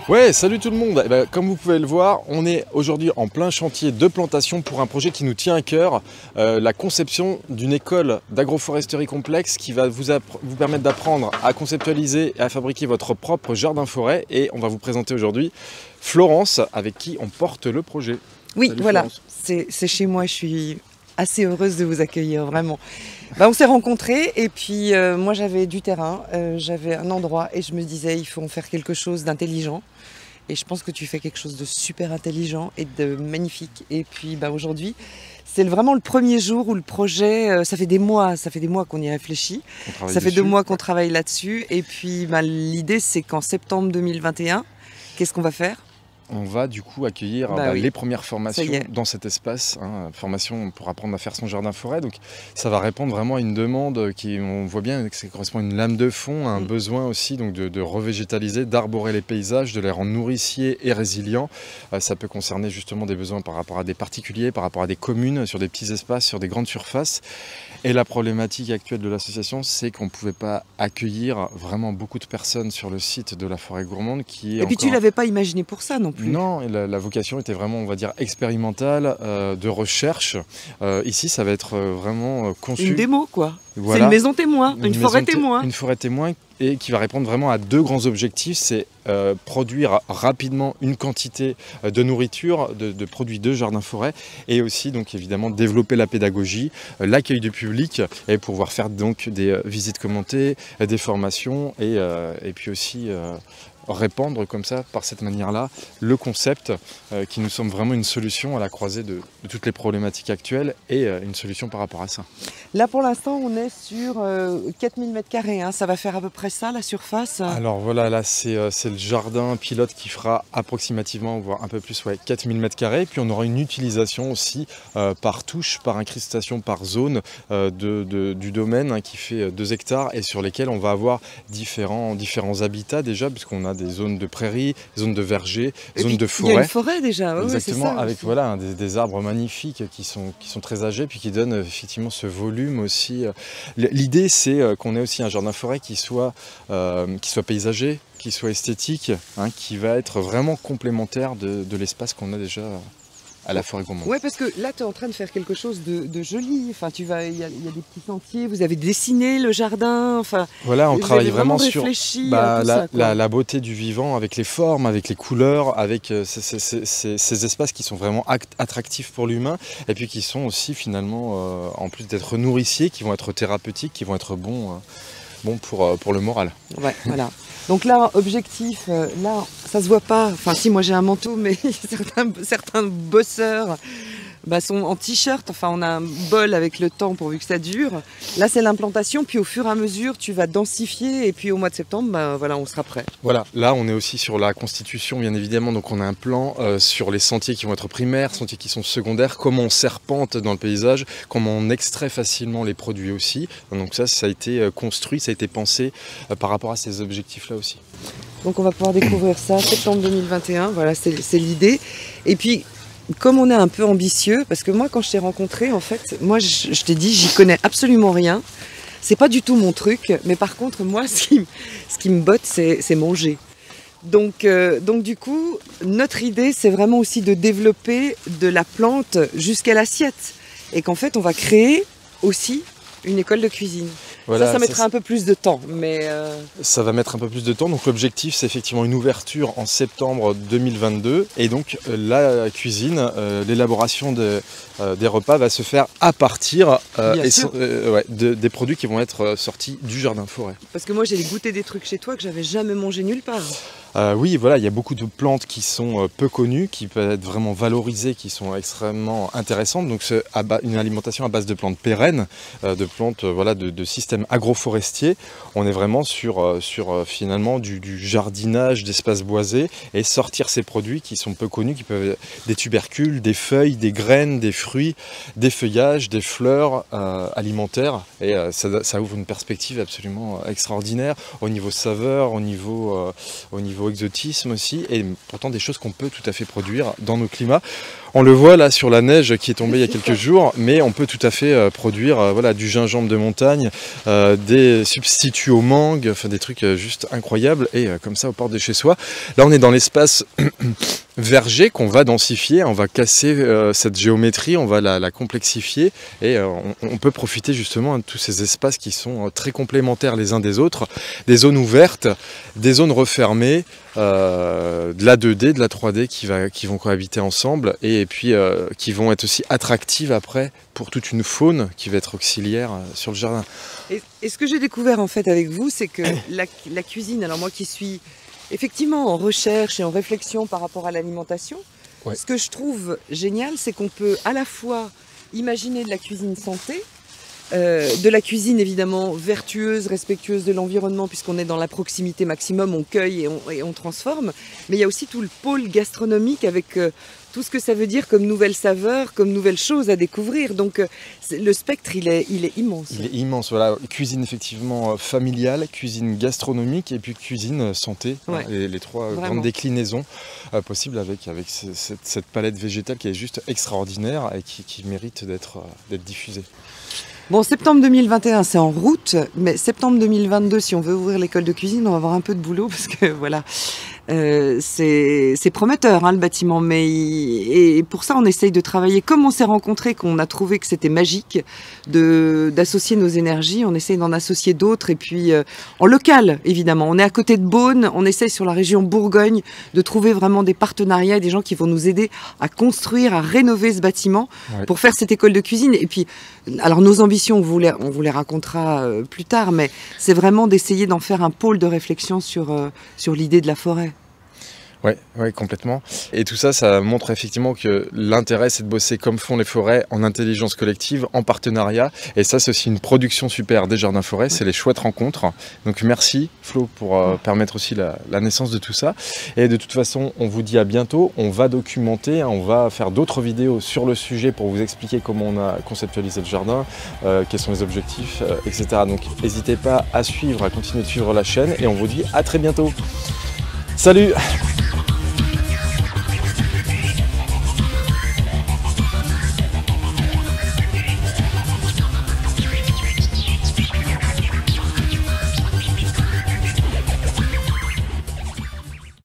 Ouais, salut tout le monde. Eh ben, comme vous pouvez le voir, on est aujourd'hui en plein chantier de plantation pour un projet qui nous tient à cœur, la conception d'une école d'agroforesterie complexe qui va vous permettre d'apprendre à conceptualiser et à fabriquer votre propre jardin-forêt. Et on va vous présenter aujourd'hui Florence, avec qui on porte le projet. Oui, Salut voilà, Florence. c'est chez moi, je suis assez heureuse de vous accueillir, vraiment. On s'est rencontrés et puis moi j'avais du terrain, j'avais un endroit et je me disais il faut en faire quelque chose d'intelligent. Et je pense que tu fais quelque chose de super intelligent et de magnifique. Et puis aujourd'hui, c'est vraiment le premier jour où le projet, ça fait des mois qu'on y réfléchit. Ça fait 2 mois qu'on travaille là-dessus. Et puis l'idée c'est qu'en septembre 2021, qu'est-ce qu'on va faire ? On va du coup accueillir Oui. les premières formations dans cet espace, formation pour apprendre à faire son jardin-forêt. Donc ça va répondre vraiment à une demande qui, on voit bien que ça correspond à une lame de fond, à un besoin aussi donc de revégétaliser, d'arborer les paysages, de les rendre nourriciers et résilients. Ça peut concerner justement des besoins par rapport à des particuliers, par rapport à des communes, sur des petits espaces, sur des grandes surfaces. Et la problématique actuelle de l'association, c'est qu'on ne pouvait pas accueillir vraiment beaucoup de personnes sur le site de la Forêt Gourmande. Et puis tu ne l'avais pas imaginé pour ça non plus. Non, et la vocation était vraiment, on va dire, expérimentale, de recherche. Ici, ça va être vraiment conçu. Une démo, quoi. Voilà. C'est une maison témoin, une forêt témoin. Une forêt témoin et qui va répondre vraiment à 2 grands objectifs. C'est produire rapidement une quantité de nourriture, de produits de jardin-forêt, et aussi donc évidemment développer la pédagogie, l'accueil du public, et pouvoir faire donc des visites commentées, des formations, et puis aussi répandre comme ça, par cette manière-là, le concept qui nous semble vraiment une solution à la croisée de toutes les problématiques actuelles et une solution par rapport à ça. Là pour l'instant on est sur 4000 m², hein. Ça va faire à peu près ça la surface. Alors voilà, là c'est le jardin pilote qui fera approximativement, voire un peu plus, 4000 m². Puis on aura une utilisation aussi par touche, par incrustation, par zone du domaine qui fait 2 hectares et sur lesquels on va avoir différents habitats déjà, puisqu'on a des zones de prairies, des zones de vergers, des zones de forêt. Il y a une forêt déjà, exactement, c'est ça, avec voilà, des arbres magnifiques qui sont très âgés, puis qui donnent effectivement ce volume aussi. L'idée c'est qu'on ait aussi un jardin-forêt qui soit paysager, qui soit esthétique, qui va être vraiment complémentaire de l'espace qu'on a déjà à la Forêt Gourmande. Ouais, parce que là, tu es en train de faire quelque chose de joli. Enfin, il y a des petits sentiers, vous avez dessiné le jardin. Enfin, voilà, on travaille vraiment sur la beauté du vivant, avec les formes, avec les couleurs, avec ces espaces qui sont vraiment attractifs pour l'humain, et puis qui sont aussi finalement, en plus d'être nourriciers, qui vont être thérapeutiques, qui vont être bons pour le moral. Ouais, voilà. Donc là, objectif, là, ça se voit pas. Enfin, si, moi j'ai un manteau, mais certains bosseurs sont en t-shirt. Enfin, on a un bol avec le temps pourvu que ça dure. Là, c'est l'implantation. Puis au fur et à mesure, tu vas densifier. Et puis au mois de septembre, voilà, on sera prêt. Voilà, là, on est aussi sur la constitution, bien évidemment. Donc, on a un plan sur les sentiers qui vont être primaires, sentiers qui sont secondaires, comment on serpente dans le paysage, comment on extrait facilement les produits aussi. Donc ça a été construit, ça a été pensé par rapport à ces objectifs-là aussi. Donc on va pouvoir découvrir ça septembre 2021, voilà, c'est l'idée. Et puis, comme on est un peu ambitieux, parce que moi quand je t'ai rencontré, en fait, moi je t'ai dit, j'y connais absolument rien. C'est pas du tout mon truc, mais par contre, moi, ce qui me botte, c'est manger. Donc du coup, notre idée, c'est vraiment aussi de développer de la plante jusqu'à l'assiette. Et qu'en fait, on va créer aussi une école de cuisine. Voilà, ça mettra un peu plus de temps, mais... Ça va mettre un peu plus de temps, donc l'objectif c'est effectivement une ouverture en septembre 2022, et donc la cuisine, l'élaboration des repas va se faire à partir des produits qui vont être sortis du jardin-forêt. Parce que moi j'ai goûté des trucs chez toi que j'avais jamais mangé nulle part. Oui, voilà, il y a beaucoup de plantes qui sont peu connues, qui peuvent être vraiment valorisées, qui sont extrêmement intéressantes. Donc c'est une alimentation à base de plantes pérennes, de plantes de systèmes agroforestiers. On est vraiment sur finalement du jardinage d'espaces boisés, et sortir ces produits qui sont peu connus, qui peuvent être des tubercules, des feuilles, des graines, des fruits, des feuillages, des fleurs alimentaires. Et ça ouvre une perspective absolument extraordinaire au niveau saveur, au niveau niveau exotisme aussi, et pourtant des choses qu'on peut tout à fait produire dans nos climats. On le voit là sur la neige qui est tombée il y a quelques jours, mais on peut tout à fait produire voilà, du gingembre de montagne, des substituts au mangue, enfin des trucs juste incroyables, et comme ça au port de chez soi. Là on est dans l'espace verger qu'on va densifier, on va casser cette géométrie, on va la complexifier, et on peut profiter justement de tous ces espaces qui sont très complémentaires les uns des autres, des zones ouvertes, des zones refermées, de la 2D, de la 3D qui vont cohabiter ensemble, et puis qui vont être aussi attractives après pour toute une faune qui va être auxiliaire sur le jardin. Et ce que j'ai découvert en fait avec vous, c'est que la cuisine, alors moi qui suis effectivement en recherche et en réflexion par rapport à l'alimentation, ouais. Ce que je trouve génial, c'est qu'on peut à la fois imaginer de la cuisine santé, de la cuisine évidemment vertueuse, respectueuse de l'environnement, puisqu'on est dans la proximité maximum, on cueille et on transforme, mais il y a aussi tout le pôle gastronomique avec tout ce que ça veut dire comme nouvelles saveurs, comme nouvelles choses à découvrir. Donc le spectre, il est immense. Il est immense, voilà. Cuisine effectivement familiale, cuisine gastronomique et puis cuisine santé. Ouais. Les trois grandes déclinaisons possibles avec cette palette végétale qui est juste extraordinaire et qui mérite d'être diffusée. Bon, septembre 2021, c'est en route, mais septembre 2022, si on veut ouvrir l'école de cuisine, on va avoir un peu de boulot parce que voilà, c'est prometteur hein, le bâtiment, et pour ça on essaye de travailler comme on s'est rencontrés, qu'on a trouvé que c'était magique d'associer nos énergies, on essaye d'en associer d'autres, et puis en local évidemment, on est à côté de Beaune, on essaye sur la région Bourgogne de trouver vraiment des partenariats et des gens qui vont nous aider à construire, à rénover ce bâtiment pour faire cette école de cuisine. Et puis alors nos ambitions, on vous les racontera plus tard, mais c'est vraiment d'essayer d'en faire un pôle de réflexion sur l'idée de la forêt. Oui, complètement. Et tout ça, ça montre effectivement que l'intérêt, c'est de bosser comme font les forêts, en intelligence collective, en partenariat. Et ça, c'est aussi une production super des Jardins Forêts, c'est les chouettes rencontres. Donc merci Flo pour permettre aussi la naissance de tout ça. Et de toute façon, on vous dit à bientôt. On va documenter, on va faire d'autres vidéos sur le sujet pour vous expliquer comment on a conceptualisé le jardin, quels sont les objectifs, etc. Donc n'hésitez pas à suivre, à continuer de suivre la chaîne. Et on vous dit à très bientôt. Salut!